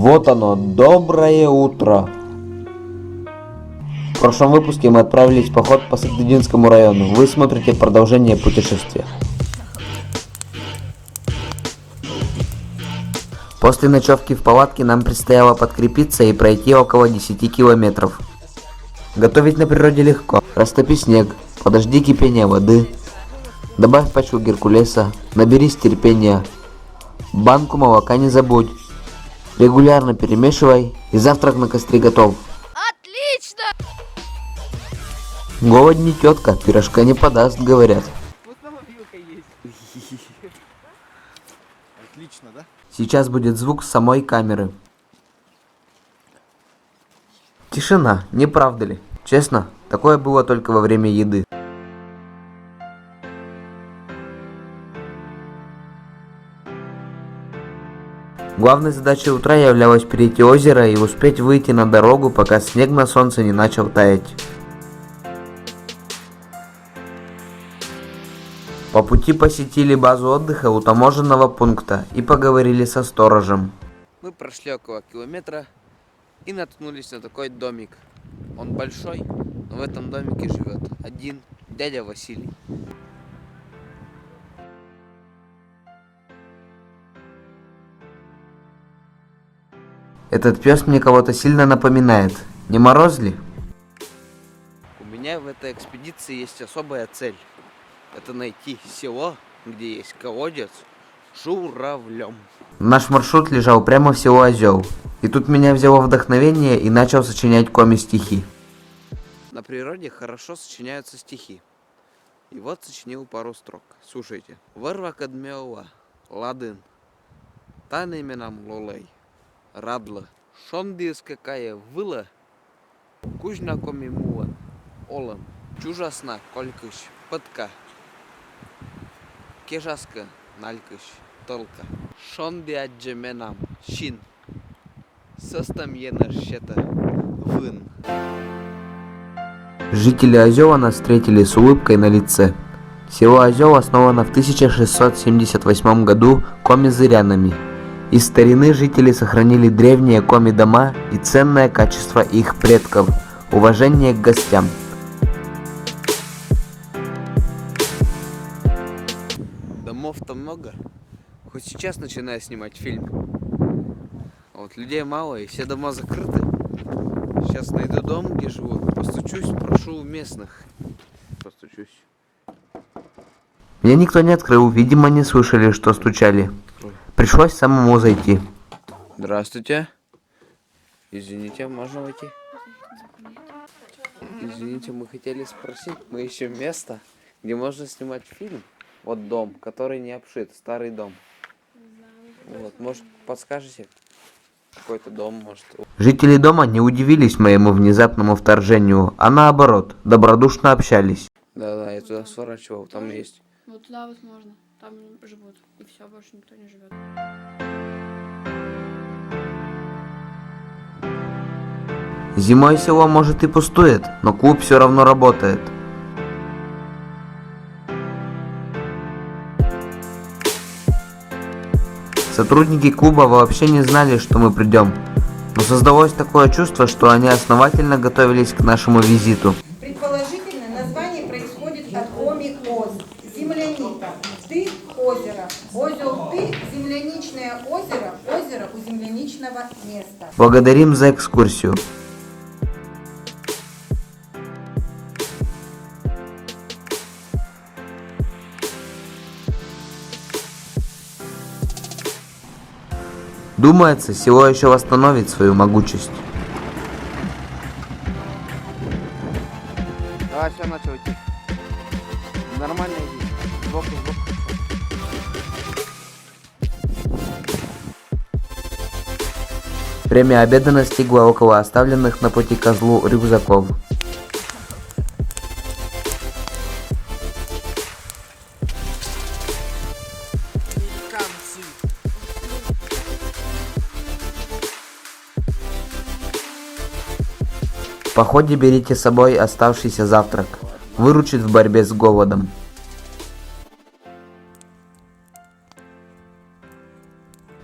Вот оно, доброе утро. В прошлом выпуске мы отправились в поход по Сагдыдинскому району. Вы смотрите продолжение путешествия. После ночевки в палатке нам предстояло подкрепиться и пройти около 10 километров. Готовить на природе легко. Растопи снег, подожди кипения воды, добавь пачку геркулеса, наберись терпения, банку молока не забудь. Регулярно перемешивай, и завтрак на костре готов. Отлично! Голод не тетка, пирожка не подаст, говорят. Вот там вилка есть. Отлично, да? Сейчас будет звук самой камеры. Тишина, не правда ли? Честно, такое было только во время еды. Главной задачей утра являлось перейти озеро и успеть выйти на дорогу, пока снег на солнце не начал таять. По пути посетили базу отдыха у таможенного пункта и поговорили со сторожем. Мы прошли около километра и наткнулись на такой домик. Он большой, но в этом домике живет один дядя Василий. Этот пес мне кого-то сильно напоминает. Не Мороз ли? У меня в этой экспедиции есть особая цель. Это найти село, где есть колодец с журавлем. Наш маршрут лежал прямо в село Озел. И тут меня взяло вдохновение и начал сочинять коми-стихи. На природе хорошо сочиняются стихи. И вот сочинил пару строк. Слушайте. Върва кадмела, ладын, тане нам лолей, радла, шонди скакая выла, кужна коми мула, олам, чужасна колькыш, пытка, кежаска, налькыш, толка, шонди аджеменам, шин, состам ена щета, вын. Жители Озела нас встретили с улыбкой на лице. Село Озел основано в 1678 году коми-зырянами. Из старины жители сохранили древние коми-дома и ценное качество их предков – уважение к гостям. Домов-то много. Хоть сейчас начинаю снимать фильм. А вот людей мало и все дома закрыты. Сейчас найду дом, где живут. Постучусь, прошу у местных. Постучусь. Мне никто не открыл, видимо, не слышали, что стучали. Пришлось самому зайти. Здравствуйте. Извините, можно войти? Извините, мы хотели спросить, мы ищем место, где можно снимать фильм. Вот дом, который не обшит, старый дом. Вот, может, подскажете? Какой-то дом, может. Жители дома не удивились моему внезапному вторжению, а наоборот, добродушно общались. Да, я туда сворачивал, там есть. Вот туда вот можно. Там живут. И все, больше никто не живет. Зимой село может и пустует, но клуб все равно работает. Сотрудники клуба вообще не знали, что мы придем, но создалось такое чувство, что они основательно готовились к нашему визиту. Предположительно, название происходит от коми-оз – земляника, ты – озеро, озел ты – земляничное озеро, озеро у земляничного места. Благодарим за экскурсию. Думается, село еще восстановит свою могучесть. Давай, все, начал идти. Нормально иди. Сбоку, сбоку. Время обеда настигло около оставленных на пути козлу рюкзаков. В походе берите с собой оставшийся завтрак. Выручит в борьбе с голодом.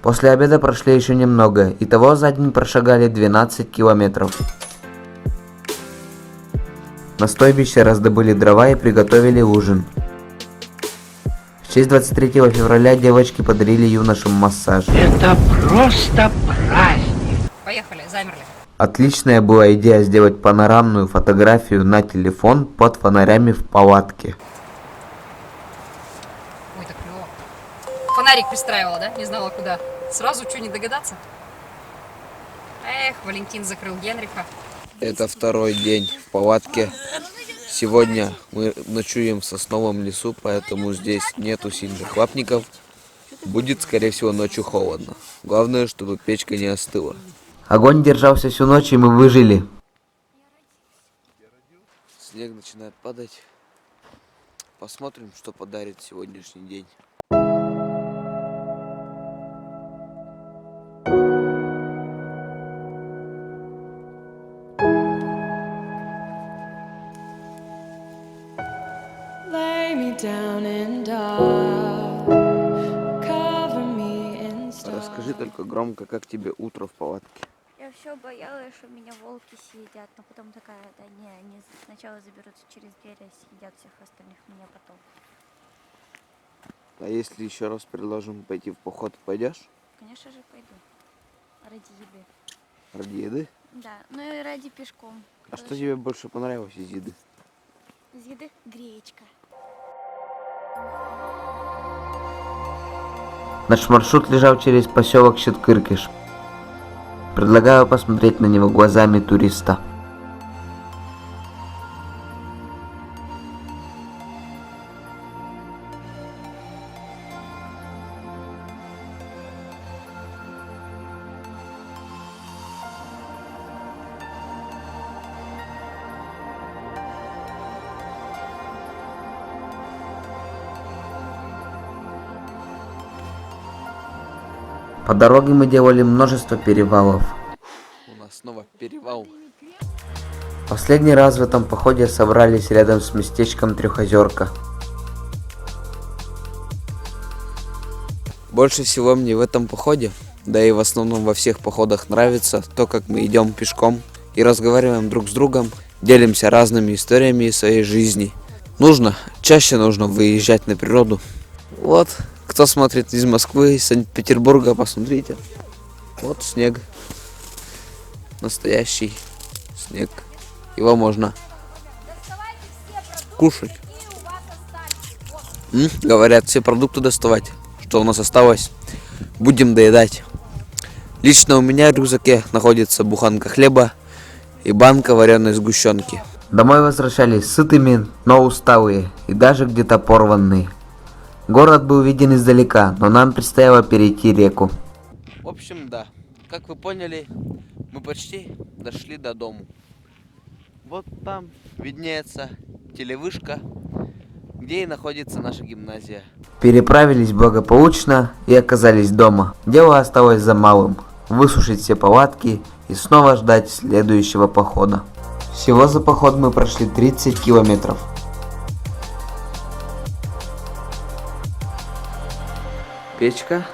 После обеда прошли еще немного, итого за день прошагали 12 километров. На стойбище раздобыли дрова и приготовили ужин. В честь 23 февраля девочки подарили юношам массаж. Это просто праздник. Поехали, замерли. Отличная была идея сделать панорамную фотографию на телефон под фонарями в палатке. Ой, так клево. Фонарик пристраивала, да? Не знала куда. Сразу что, не догадаться? Эх, Валентин закрыл Генриха. Это второй день в палатке. Сегодня мы ночуем в сосновом лесу, поэтому здесь нету сильных лапников. Будет, скорее всего, ночью холодно. Главное, чтобы печка не остыла. Огонь держался всю ночь, и мы выжили. Снег начинает падать. Посмотрим, что подарит сегодняшний день. Lay me down in dark, cover me in stars. Расскажи только громко, как тебе утро в палатке. Я все боялась, что меня волки съедят, но потом такая, да не, они сначала заберутся через дверь, а съедят всех остальных меня потом. А если еще раз предложим пойти в поход, пойдешь? Конечно же пойду. Ради еды. Ради еды? Да, ну и ради пешком. А что тебе больше понравилось из еды? Из еды гречка. Наш маршрут лежал через поселок Щеткыркиш. Предлагаю посмотреть на него глазами туриста. По дороге мы делали множество перевалов. У нас снова перевал. Последний раз в этом походе собрались рядом с местечком Трехозерка. Больше всего мне в этом походе, да и в основном во всех походах, нравится то, как мы идем пешком и разговариваем друг с другом, делимся разными историями из своей жизни. Чаще нужно выезжать на природу. Вот, кто смотрит из Москвы, из Санкт-Петербурга, посмотрите. Вот снег. Настоящий снег. Его можно кушать. Говорят, все продукты доставать, что у нас осталось, будем доедать. Лично у меня в рюкзаке находится буханка хлеба и банка вареной сгущенки. Домой возвращались сытыми, но усталые и даже где-то порванные. Город был виден издалека, но нам предстояло перейти реку. В общем, да, как вы поняли, мы почти дошли до дому. Вот там виднеется телевышка, где и находится наша гимназия. Переправились благополучно и оказались дома. Дело осталось за малым – высушить все палатки и снова ждать следующего похода. Всего за поход мы прошли 30 километров. Печка